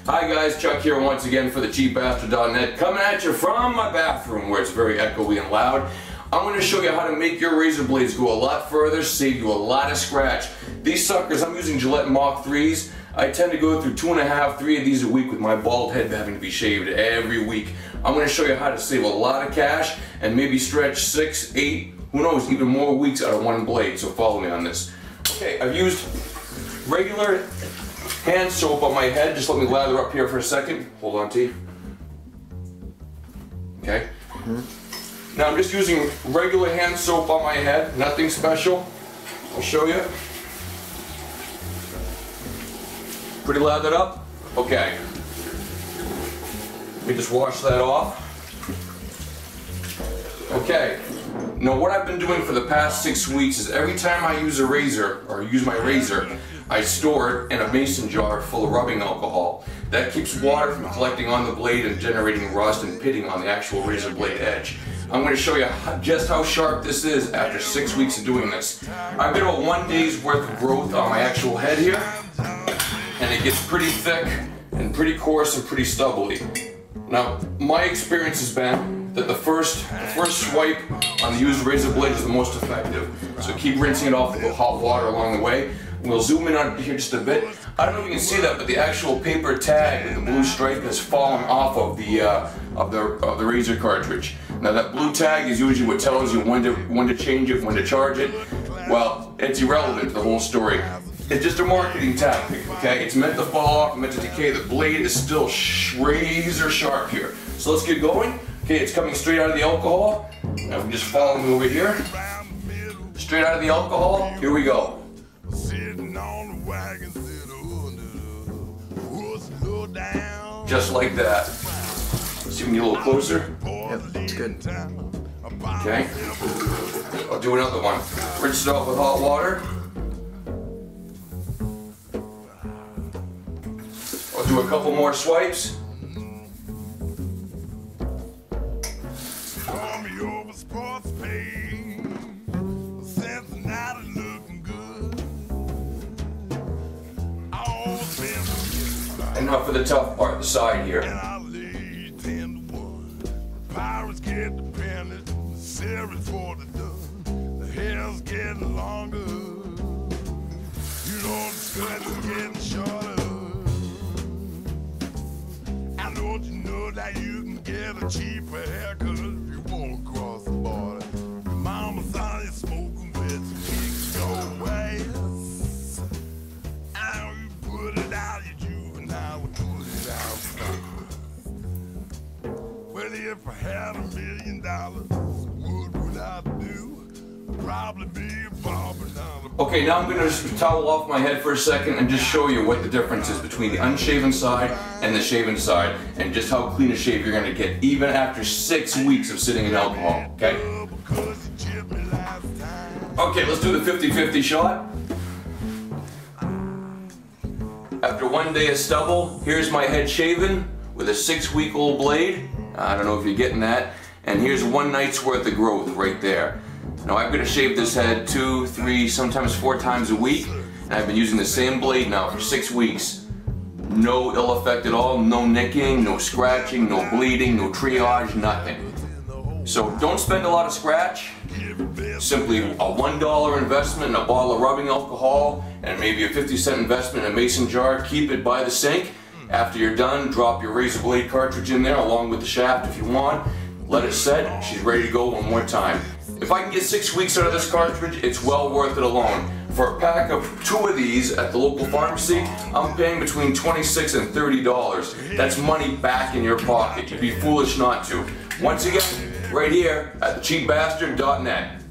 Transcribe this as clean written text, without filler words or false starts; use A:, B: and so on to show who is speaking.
A: Hi guys, Chuck here once again for the cheapbastard.net, coming at you from my bathroom where it's very echoey and loud. I'm going to show you how to make your razor blades go a lot further, save you a lot of scratch. These suckers, I'm using Gillette Mach 3s. I tend to go through 2.5, 3 of these a week with my bald head having to be shaved every week. I'm going to show you how to save a lot of cash and maybe stretch 6, 8, who knows, even more weeks out of one blade, so follow me on this. Okay, I've used regular hand soap on my head. Just let me lather up here for a second. Hold on, T. Okay. Now I'm just using regular hand soap on my head, nothing special. I'll show you. Pretty lathered up? Okay. Let me just wash that off. Okay. Now what I've been doing for the past 6 weeks is every time I use a razor, or use my razor, I store it in a mason jar full of rubbing alcohol. That keeps water from collecting on the blade and generating rust and pitting on the actual razor blade edge. I'm going to show you just how sharp this is after 6 weeks of doing this. I've got about 1 day's worth of growth on my actual head here, and it gets pretty thick and pretty coarse and pretty stubbly. Now, my experience has been that the first swipe on the used razor blade is the most effective. So keep rinsing it off with hot water along the way. We'll zoom in on here just a bit. I don't know if you can see that, but the actual paper tag with the blue stripe has fallen off of the razor cartridge. Now that blue tag is usually what tells you when to change it, when to charge it. Well, it's irrelevant to the whole story. It's just a marketing tactic, okay? It's meant to fall off, meant to decay. The blade is still razor sharp here. So let's get going. Okay, it's coming straight out of the alcohol. Now just follow me over here. Straight out of the alcohol, here we go. Just like that. See if we can get a little closer.
B: Yep, that's good.
A: Okay. I'll do another one. Rinse it off with hot water. I'll do a couple more swipes. And now for the tough part, the side here. Pirates get the pennies, series for the done. The hair's getting longer. You know the skirt is getting shorter. I know you know that you can get a cheaper haircut if you won't cross the border. Your mama saw you smoking with kick your ass. Now you put it out, you juvenile, we put it out. Well, if I had $1 million, what would I do? Probably be a barber now. Okay, now I'm going to towel off my head for a second and just show you what the difference is between the unshaven side and the shaven side, and just how clean a shave you're going to get even after 6 weeks of sitting in alcohol, okay? Okay, let's do the 50-50 shot. After 1 day of stubble, here's my head shaven with a 6-week-old blade. I don't know if you're getting that. And here's 1 night's worth of growth right there. Now I've got to shave this head 2, 3, sometimes 4 times a week. And I've been using the same blade now for 6 weeks. No ill effect at all, no nicking, no scratching, no bleeding, no triage, nothing. So don't spend a lot of scratch. Simply a $1 investment in a bottle of rubbing alcohol and maybe a 50-cent investment in a mason jar. Keep it by the sink. After you're done, drop your razor blade cartridge in there along with the shaft if you want. Let it set. She's ready to go one more time. If I can get 6 weeks out of this cartridge, it's well worth it alone. For a pack of 2 of these at the local pharmacy, I'm paying between $26 and $30. That's money back in your pocket. You'd be foolish not to. Once again, right here at thecheapbastard.net.